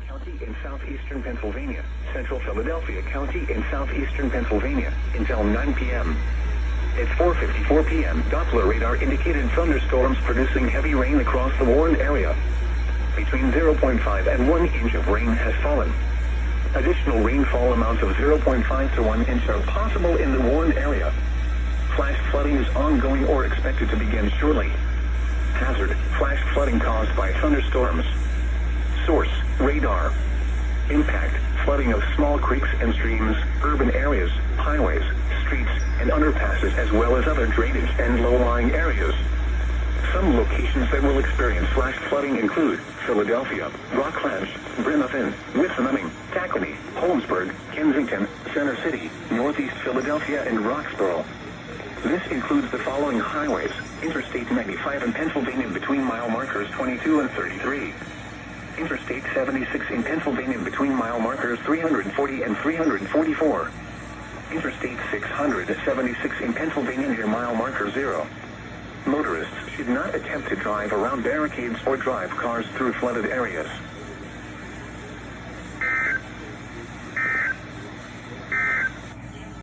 County in southeastern Pennsylvania, central Philadelphia County in southeastern Pennsylvania, until 9 p.m. At 4:54 p.m., Doppler radar indicated thunderstorms producing heavy rain across the warned area. Between 0.5 and 1 inch of rain has fallen. Additional rainfall amounts of 0.5 to 1 inch are possible in the warned area. Flash flooding is ongoing or expected to begin shortly. Hazard: flash flooding caused by thunderstorms. Source: radar. Impact: flooding of small creeks and streams, urban areas, highways, streets, and underpasses, as well as other drainage and low-lying areas. Some locations that will experience flash flooding include Philadelphia, Rockledge, Bremerton, Wissmanning, Tacony, Holmesburg, Kensington, Center City, Northeast Philadelphia, and Roxborough. This includes the following highways: Interstate 95 in Pennsylvania between mile markers 22 and 33. Interstate 76 in Pennsylvania between mile markers 340 and 344. Interstate 676 in Pennsylvania near mile marker 0. Motorists should not attempt to drive around barricades or drive cars through flooded areas.